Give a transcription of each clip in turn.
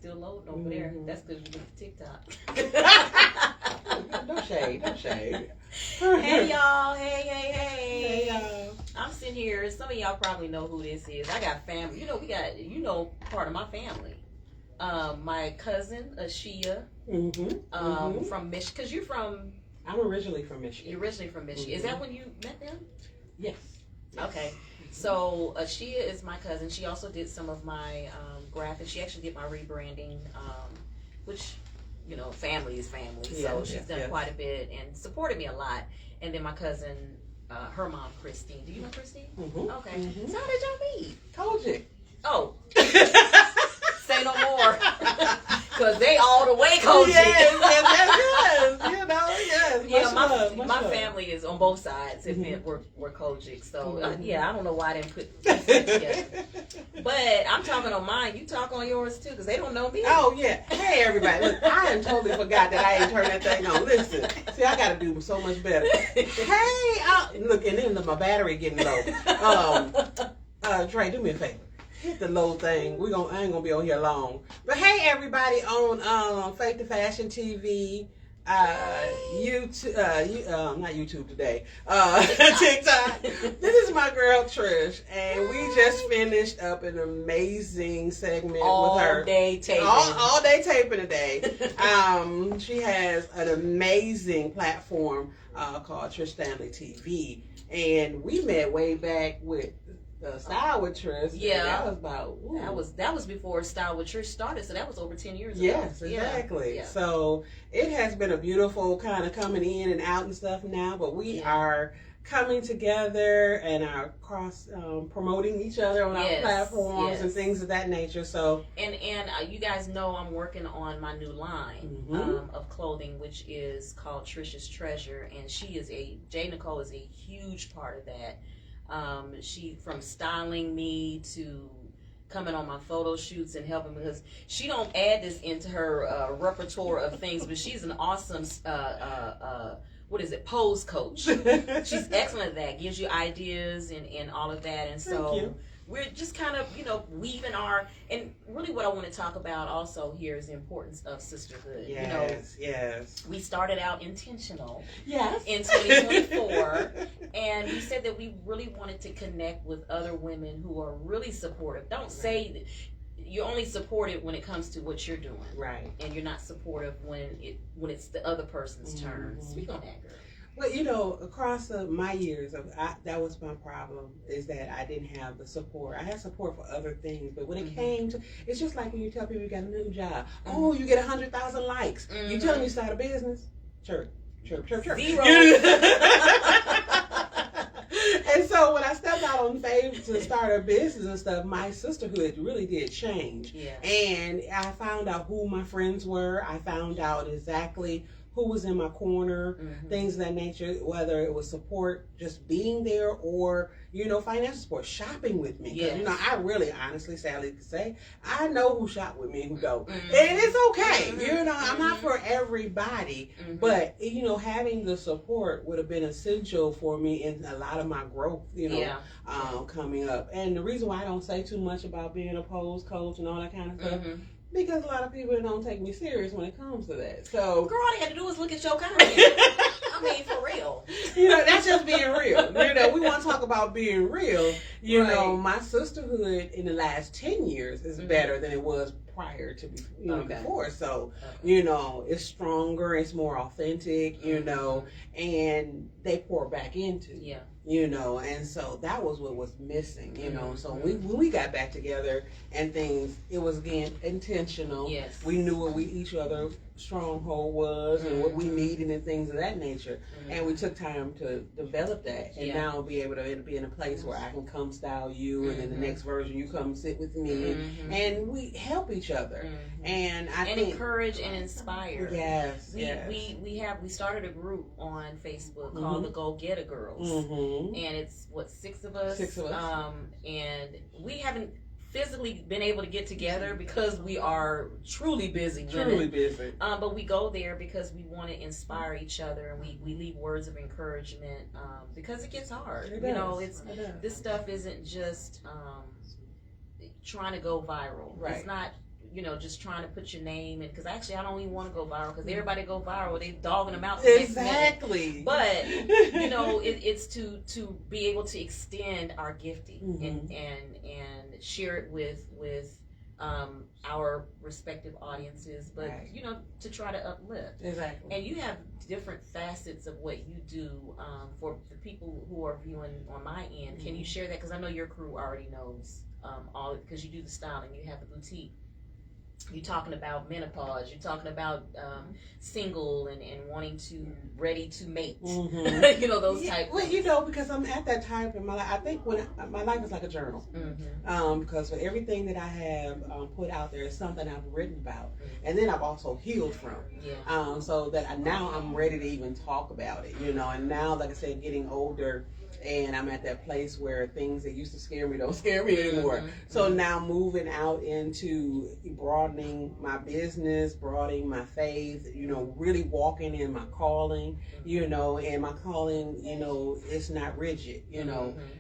still loading over there. That's because you look TikTok. No shade, no shade. Hey y'all, hey. Hey y'all. I'm sitting here. Some of y'all probably know who this is. I got family. We got part of my family. My cousin Ashia, from Michigan. Cause you're from. I'm originally from Michigan. You're originally from Michigan. Is that when you met them? Yes. Okay. So Ashia is my cousin. She also did some of my graphics. She actually did my rebranding, which, family is family. So she's done quite a bit and supported me a lot. And then my cousin, her mom, Christine. Do you know Christine? Okay. So how did y'all meet? Told you. Oh. Say no more. Because they all the way Kojic. Yes. Yeah, my family is on both sides. We're Kojic. So, I don't know why I didn't put this together. But I'm talking on mine. You talk on yours, too, because they don't know me. Oh, yeah. Hey, everybody. Look, I totally forgot that I ain't turned that thing on. Listen. See, I got to do so much better. Hey, look, and then my battery getting low. Trey, do me a favor. Hit the low thing. I ain't gonna be on here long. But hey, everybody on Faith2Fashion TV, YouTube, not YouTube today, TikTok. This is my girl Trish, and we just finished up an amazing segment with her. All day taping. All day taping today. She has an amazing platform called Trish Standley TV, and we met way back with. Style with Trish. Yeah, that was about. That was before Style with Trish started. So that was over 10 years ago. Yes, exactly. Yeah. So it has been a beautiful kind of coming in and out and stuff now. But we are coming together and are cross promoting each other on our platforms and things of that nature. So and you guys know I'm working on my new line of clothing, which is called Trish's Treasure, and JNicolle is a huge part of that. She from styling me to coming on my photo shoots and helping, because she don't add this into her repertoire of things, but she's an awesome pose coach. She's excellent at that, gives you ideas and all of that. And so we're just kind of weaving and really what I want to talk about also here is the importance of sisterhood. Yes. We started out intentional in 2024, and we said that we really wanted to connect with other women who are really supportive. Don't say that you're only supportive when it comes to what you're doing, right? And you're not supportive when it's the other person's turn. Speak on that, girl. Well, across my years, that was my problem, is that I didn't have the support. I had support for other things, but when it came to, it's just like when you tell people you got a new job. Oh, you get 100,000 likes. You tell them you start a business? Chirp. Zero. And so when I stepped out on faith to start a business and stuff, my sisterhood really did change. Yeah. And I found out who my friends were. I found out exactly who was in my corner, things of that nature, whether it was support, just being there, or, financial support, shopping with me. Because, I really, honestly, sadly to say, I know who shop with me and who don't. And it's okay. I'm not for everybody. But, having the support would have been essential for me in a lot of my growth, coming up. And the reason why I don't say too much about being a pose coach and all that kind of stuff, because a lot of people don't take me serious when it comes to that. So, girl, all they had to do was look at your content. I mean, for real. That's just being real. We want to talk about being real. My sisterhood in the last 10 years is better than it was prior to before. So, it's stronger, it's more authentic, and they pour back into. Yeah. And so that was what was missing, So when we got back together and things, it was again intentional. Yes. We knew what each other's stronghold was and what we needed and things of that nature. And we took time to develop that. And now I'll be able to be in a place where I can come style you, and then the next version you come sit with me, and we help each other. And I think encourage and inspire. Yes. We started a group on Facebook called the Go Getter Girls. And it's 6 of us. 6 of us. And we haven't physically been able to get together because we are truly busy women. But we go there because we want to inspire each other, and we leave words of encouragement because it gets hard. This stuff isn't just trying to go viral. Right. It's not just trying to put your name in, because actually I don't even want to go viral, because everybody go viral, they dogging them out. Exactly. But it's to be able to extend our gifting and share it with our respective audiences, but right. To try to uplift. Exactly. And you have different facets of what you do for the people who are viewing on my end. Can you share that? Because I know your crew already knows all, because you do the styling, you have the boutique. You're talking about menopause. You're talking about single and wanting to, ready to mate. Those type. Well, because I'm at that time in my life. I think when my life is like a journal. Because for everything that I have put out there is something I've written about, and then I've also healed from. Yeah. So that now I'm ready to even talk about it. And now, like I said, getting older. And I'm at that place where things that used to scare me don't scare me anymore. So now moving out into broadening my business, broadening my faith, really walking in my calling, and my calling, it's not rigid.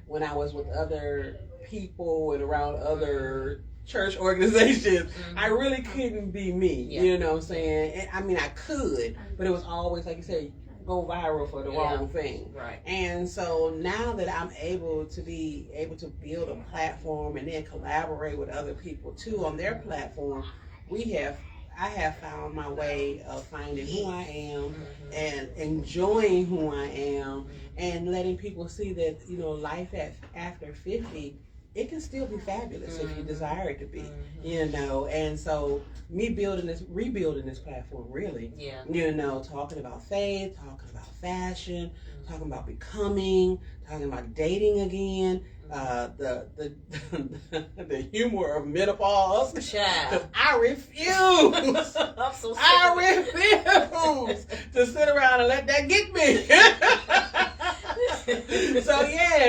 When I was with other people and around other church organizations, I really couldn't be me. You know what I'm saying? And, I mean, I could, but it was always, like you said, go viral for the wrong thing. Right. And so now that I'm able to build a platform and then collaborate with other people too on their platform, I have found my way of finding who I am and enjoying who I am and letting people see that, life after 50, it can still be fabulous if you desire it to be, and so me rebuilding this platform, really, talking about faith, talking about fashion, talking about becoming, talking about dating again, the humor of menopause. Because I refuse. I'm so sick I refuse to sit around and let that get me. So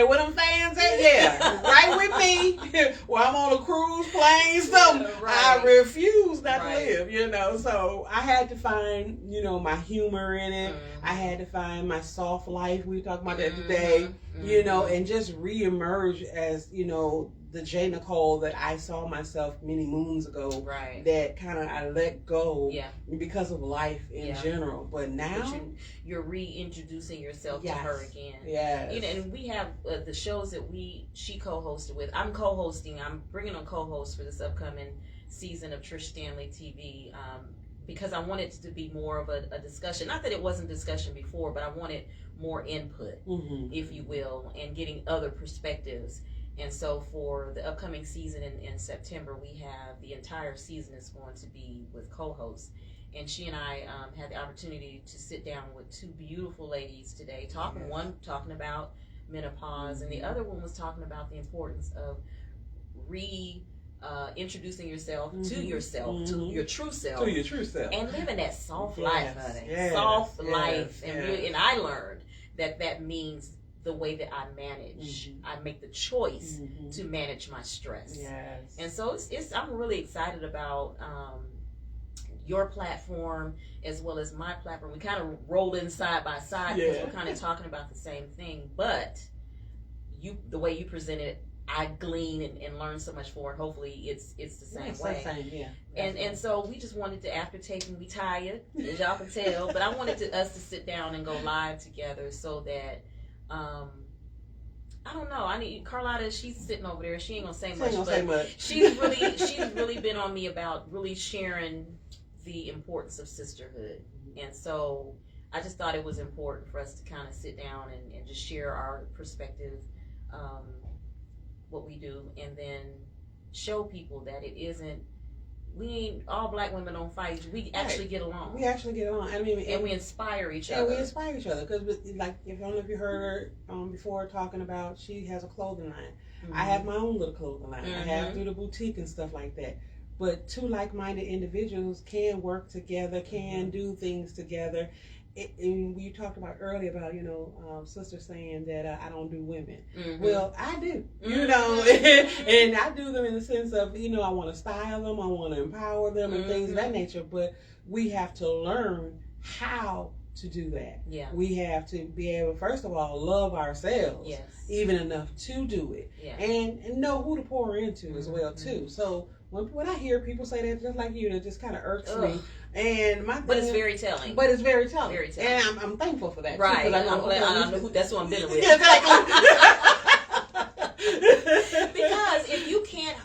what them fans say, right with me. While I'm on a cruise plane, something. I refuse not to live, So I had to find, my humor in it. I had to find my soft life. We talked about that today, and just reemerge as, the JNicolle that I saw myself many moons ago. Right. That kind of I let go because of life in general. But now you're reintroducing yourself to her again. Yes. And we have the shows that she co-hosted with. I'm co-hosting. I'm bringing on co-hosts for this upcoming season of Trish Standley TV. Because I wanted it to be more of a discussion. Not that it wasn't discussion before, but I wanted more input, if you will, and getting other perspectives. And so for the upcoming season in September, we have the entire season is going to be with co-hosts. And she and I had the opportunity to sit down with two beautiful ladies today, one talking about menopause, and the other one was talking about the importance of introducing yourself to yourself, to your true self, and living that soft life, honey. Soft life, and I learned that means the way that I manage. I make the choice to manage my stress. Yes. And so I'm really excited about your platform as well as my platform. We kind of rolled in side by side because we're kind of talking about the same thing, but the way you present it, I glean and learn so much for it. Hopefully it's the same way. And so we just wanted to, after taping, we tired, as y'all can tell, but I wanted us to sit down and go live together so that I don't know. I need Carlotta. She's sitting over there. She ain't gonna say much. She's really been on me about really sharing the importance of sisterhood, and so I just thought it was important for us to kind of sit down and just share our perspective, what we do, and then show people that it isn't. We ain't all black women don't fight. We actually get along. I mean, and we inspire each other. Because, like, I don't know if you heard her before talking about, she has a clothing line. I have my own little clothing line. I have through the boutique and stuff like that. But two like-minded individuals can work together, can do things together. And we talked about earlier about, sister saying that I don't do women. Well, I do, and I do them in the sense of, I want to style them, I want to empower them and things of that nature. But we have to learn how to do that. Yeah. We have to be able, first of all, love ourselves. Yes. Even enough to do it. Yeah. And know who to pour into as well, too. So when I hear people say that, just like you, it just kind of irks me. And but it's very telling. But it's very telling. Very telling. And I'm thankful for that. Right. Too, I know that's who I'm dealing with. Because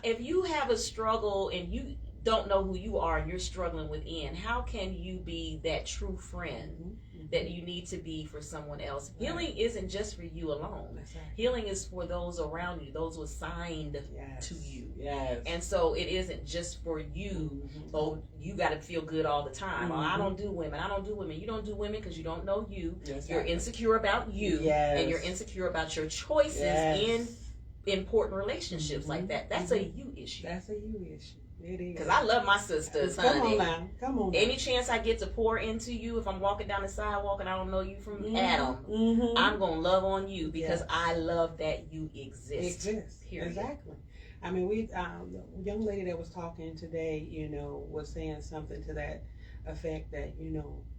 if you have a struggle and you don't know who you are and you're struggling within, how can you be that true friend that you need to be for someone else? Right. Healing isn't just for you alone. Right. Healing is for those around you, those who are assigned to you. Yes. And so it isn't just for you. Oh, you got to feel good all the time. Oh, I don't do women. I don't do women. You don't do women because you don't know you. Yes, you're insecure about you. Yes. And you're insecure about your choices in important relationships like that. That's a you issue. That's a you issue. Because I love my sisters, honey. Come on now. Any chance I get to pour into you, if I'm walking down the sidewalk and I don't know you from Adam, I'm going to love on you because I love that you exist. Period. Exactly. I mean, the young lady that was talking today, was saying something to that effect that,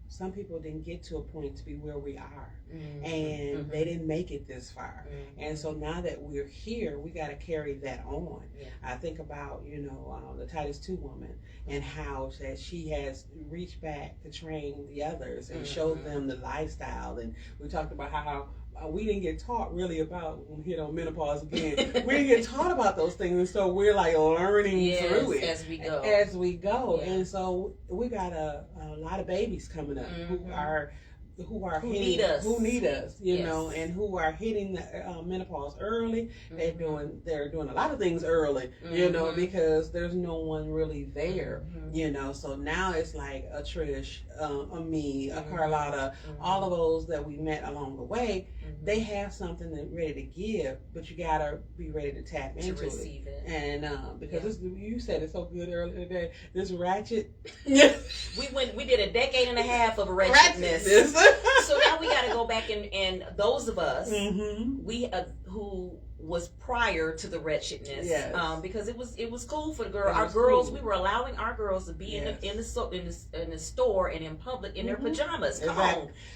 some people didn't get to a point to be where we are, and they didn't make it this far. And so now that we're here, we got to carry that on. Yeah. I think about, the Titus 2 woman and how that she has reached back to train the others and showed them the lifestyle. And we talked about how we didn't get taught really about, when we hit on menopause again, we didn't get taught about those things, and so we're like learning through it as we go. Yeah. And so we got a lot of babies coming up who need us, and who are hitting the menopause early. They're doing a lot of things early, because there's no one really there, So now it's like a Trish, a me, a Carlotta, all of those that we met along the way. They have something that's ready to give, but you gotta be ready to tap into receive it. And because you said it so good earlier today, this ratchet. we did a decade and a half of ratchetness. So now we got to go back and those of us we who was prior to the wretchedness, because it was cool for the girl. Our girls, we were allowing our girls to be in the store and in public in their pajamas.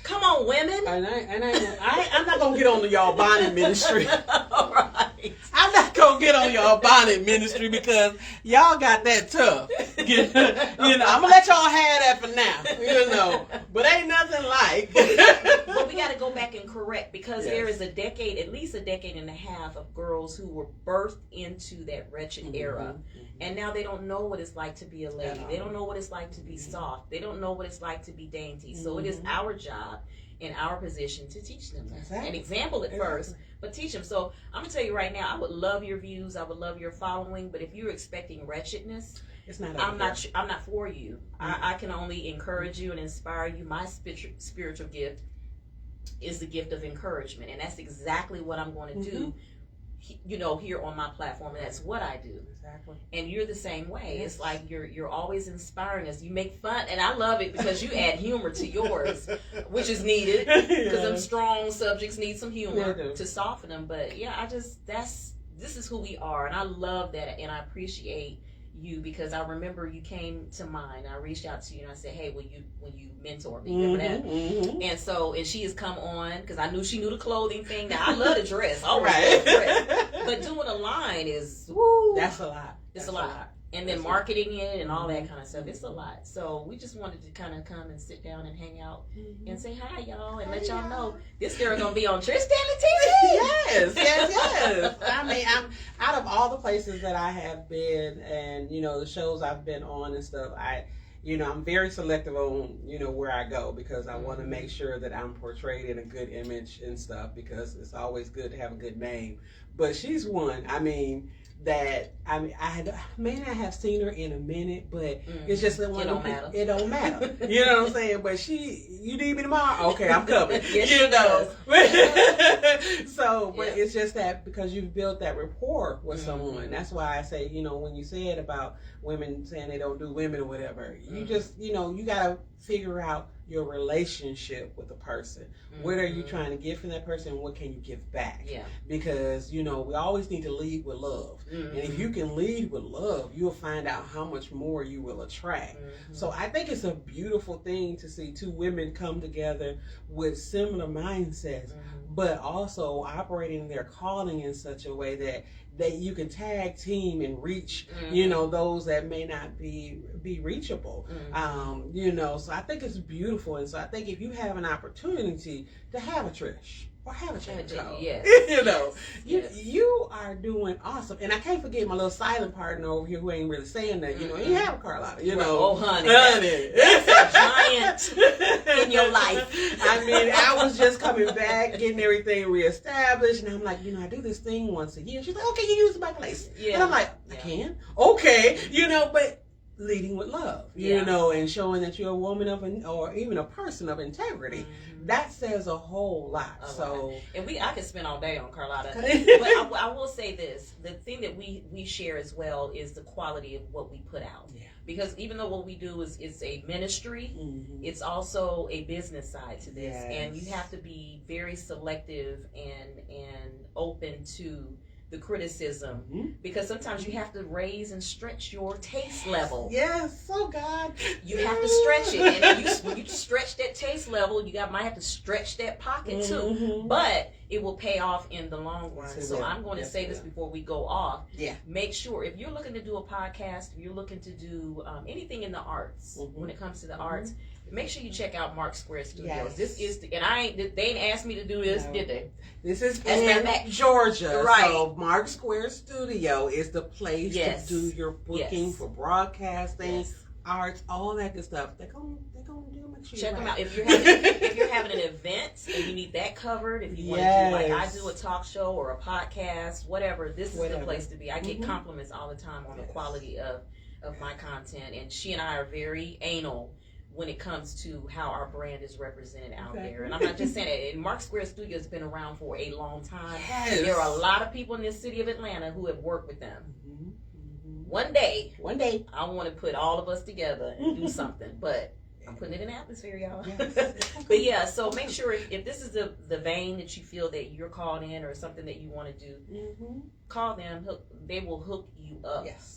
Come on, women. I'm not gonna get on to y'all bonnet ministry. All right. I'm not gonna get on y'all bonnet ministry because y'all got that tough. I'm gonna let y'all have that for now. But ain't nothing like. But we got to go back and correct, because there is at least a decade and a half of girls who were birthed into that wretched era, and now they don't know what it's like to be a lady. They don't know what it's like to be soft. They don't know what it's like to be dainty. So it is our job in our position to teach them that. An example at first, but teach them. So I'm gonna tell you right now, I would love your views, I would love your following, but if you're expecting wretchedness, I'm not for you. I can only encourage you and inspire you. My spiritual gift is the gift of encouragement, and that's exactly what I'm going to do here on my platform, and that's what I do. Exactly. And you're the same way. Yes. It's like you're always inspiring us. You make fun, and I love it because you add humor to yours, which is needed, because them strong subjects need some humor to soften them. But this is who we are, and I love that, and I appreciate you, because I remember you came to mind. I reached out to you and I said, hey, will you mentor me? Remember that? And she has come on, because I knew she knew the clothing thing. Now I love to dress, always love to dress, but doing a line is that's a lot. It's a lot. And then marketing it and all that kind of stuff, it's a lot. So we just wanted to kind of come and sit down and hang out and say hi, y'all, and let y'all know this girl gonna be on Trish Standley TV. Yes. I mean, I'm out of all the places that I have been, and the shows I've been on and stuff. I'm very selective on where I go, because I want to make sure that I'm portrayed in a good image and stuff, because it's always good to have a good name. But she's one. That I may not have seen her in a minute, but it's just that one. It don't matter. You know what I'm saying? But you need me tomorrow? Okay, I'm coming. So, but it's just that because you've built that rapport with someone. That's why I say, when you said about women saying they don't do women or whatever, you just, you gotta figure out your relationship with the person. What are you trying to get from that person, and what can you give back? Yeah. Because, we always need to lead with love. And if you can lead with love, you'll find out how much more you will attract. So I think it's a beautiful thing to see two women come together with similar mindsets, but also operating their calling in such a way that you can tag team and reach, those that may not be reachable. So I think it's beautiful. And so I think if you have an opportunity to have a Trish or have a JNicolle, you are doing awesome. And I can't forget my little silent partner over here who ain't really saying that, you have a Carlotta, Oh, honey. That's a giant in your life. I mean, I was just coming back, getting everything reestablished, and I'm like, I do this thing once a year. She's like, okay, you use my place. Yeah. And I'm like, I can? Okay. But leading with love, and showing that you're a woman or even a person of integrity. That says a whole lot. And I could spend all day on Carlotta. But I will say this. The thing that we share as well is the quality of what we put out. Yeah. Because even though what we do is a ministry, it's also a business side to this. Yes. And you have to be very selective and open to the criticism, because sometimes you have to raise and stretch your taste level. Yes, oh God. You have to stretch it. And when you stretch that taste level, might have to stretch that pocket too. But it will pay off in the long run. So I'm going to say this before we go off. Yeah. Make sure, if you're looking to do a podcast, if you're looking to do anything in the arts, when it comes to the arts, make sure you check out Mark Square Studios. Yes. This is, they ain't asked me to do this, did they? This is in Georgia. Right. So Mark Square Studio is the place to do your booking for broadcasting, arts, all that good stuff. They're gonna do make sure check them out. If you're having an event and you need that covered, if you want to do, like I do, a talk show or a podcast, whatever, this is the place to be. I get compliments all the time on the quality of my content, and she and I are very anal when it comes to how our brand is represented out there. And I'm not just saying that. And Mark Square Studio has been around for a long time. Yes. There are a lot of people in this city of Atlanta who have worked with them. One day, I want to put all of us together and do something. But I'm putting it in the atmosphere, y'all. Yes. But yeah, so make sure if this is the vein that you feel that you're called in, or something that you want to do, call them. They will hook you up. Yes.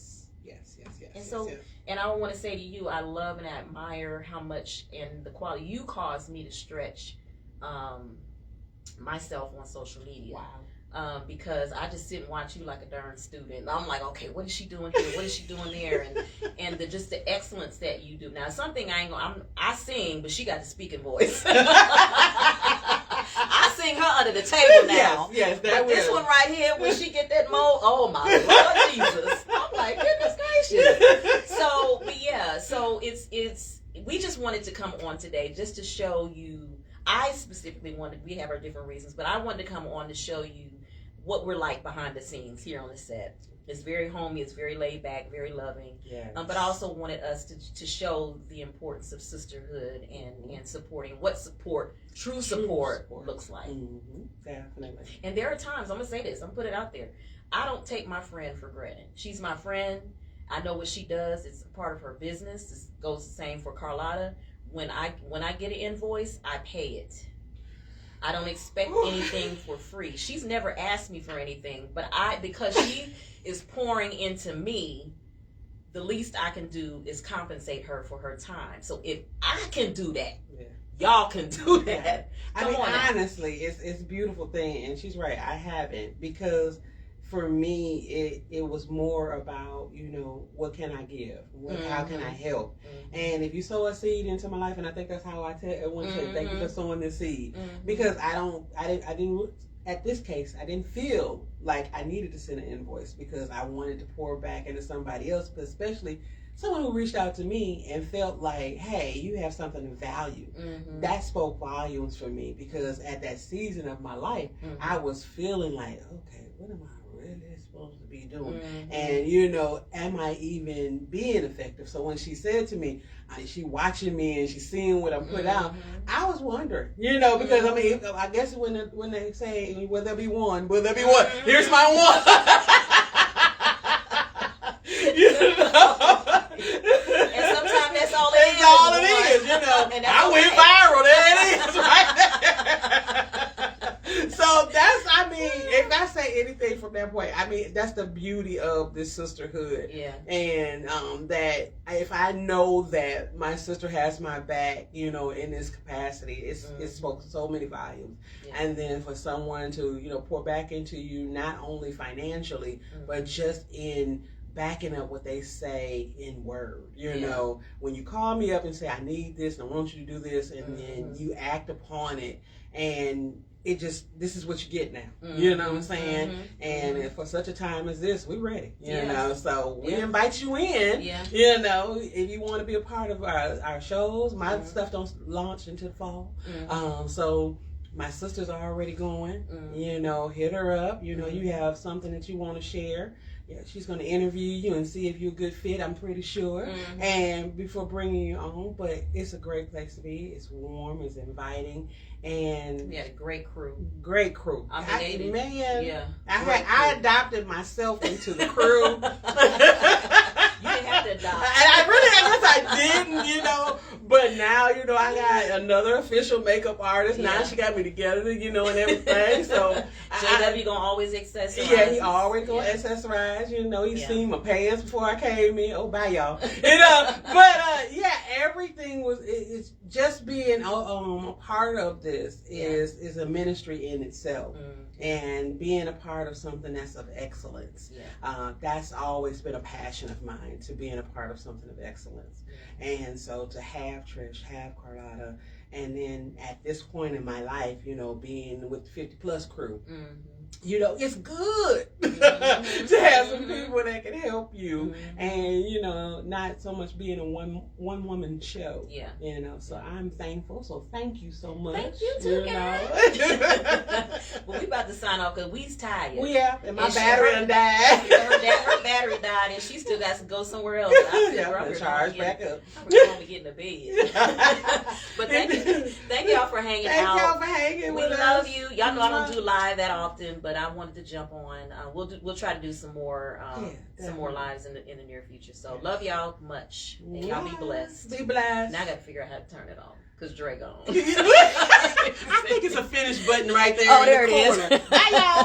And so, and I want to say to you, I love and admire how much and the quality you caused me to stretch myself on social media. Wow. Because I just sit and watch you like a darn student. I'm like, okay, what is she doing here? What is she doing there? And just the excellence that you do. Now, something I sing, but she got the speaking voice. I sing her under the table now. Yes, but this one right here, when she get that mode, oh my Lord Jesus! I'm like, goodness gracious. So, but yeah, so it's we just wanted to come on today just to show you. I specifically wanted. We have our different reasons, but I wanted to come on to show you what we're like behind the scenes here on the set. It's very homey, it's very laid back, very loving. Yes. But I also wanted us to show the importance of sisterhood and supporting what true support looks like. Definitely. And there are times, I'm going to say this, I'm going to put it out there. I don't take my friend for granted. She's my friend. I know what she does. It's a part of her business. It goes the same for Carlotta. When I get an invoice, I pay it. I don't expect anything for free. She's never asked me for anything, but because she is pouring into me, the least I can do is compensate her for her time. So if I can do that, y'all can do that. Honestly, it's a beautiful thing, and she's right. I haven't, because for me, it was more about, what can I give? How can I help? And if you sow a seed into my life, and I think that's how I tell everyone, thank you for sowing this seed. Because I didn't, at this case, I didn't feel like I needed to send an invoice, because I wanted to pour back into somebody else, but especially someone who reached out to me and felt like, hey, you have something of value. That spoke volumes for me, because at that season of my life, I was feeling like, okay, what am I really supposed to be doing? And am I even being effective? So when she said to me, she watching me and she's seeing what I put out, I was wondering, because I guess when they say, will there be one? Will there be one? Here's my one. And sometimes that's all it is. That's all it is, And I went by standpoint, I mean, that's the beauty of this sisterhood. Yeah. And that if I know that my sister has my back, you know, in this capacity, it spoke so many volumes. Yeah. And then for someone to, you know, pour back into you, not only financially, but just in backing up what they say in word. You know, when you call me up and say, I need this and I want you to do this, and then you act upon it, and it just, this is what you get now. You know what I'm saying? And for such a time as this, we're ready. You know, so we invite you in. You know, if you want to be a part of our shows, my stuff don't launch until the fall. So my sister's already going. You know, hit her up. You know, you have something that you want to share. Yeah, she's going to interview you and see if you're a good fit, I'm pretty sure. And before bringing you on, but it's a great place to be. It's warm, it's inviting, and we had a great crew. Great crew. I adopted myself into the crew. You didn't have to adopt. And I didn't, you know. But now, you know, I got another official makeup artist. Now she got me together, you know, and everything. So JW gonna always accessorize. Yeah, he always gonna accessorize. You know, he seen my pants before I came in. Oh, bye, y'all. You know, but everything was. It's just being a part of this is a ministry in itself. And being a part of something that's of excellence. That's always been a passion of mine, to being a part of something of excellence. And so to have Trish, have Carlotta, and then at this point in my life, you know, being with the 50 Plus crew, you know, it's good to have some people that can help you, and, you know, not so much being a one woman show. You know, so I'm thankful. So thank you so much. Thank you too, guys. Well, we about to sign off because we's tired. And my battery died. Her battery died, and she still got to go somewhere else. I'm charge back up. We're going to get in the bed. But thank y'all for hanging out. Thank y'all for hanging with us. We love you. Y'all know I don't do live that often, but I wanted to jump on. We'll try to do some more lives in the near future. So love y'all much, and y'all be blessed. Be blessed. Now I got to figure out how to turn it off because Dre gone. I think it's a finish button right there. Oh, there it is. Bye, y'all.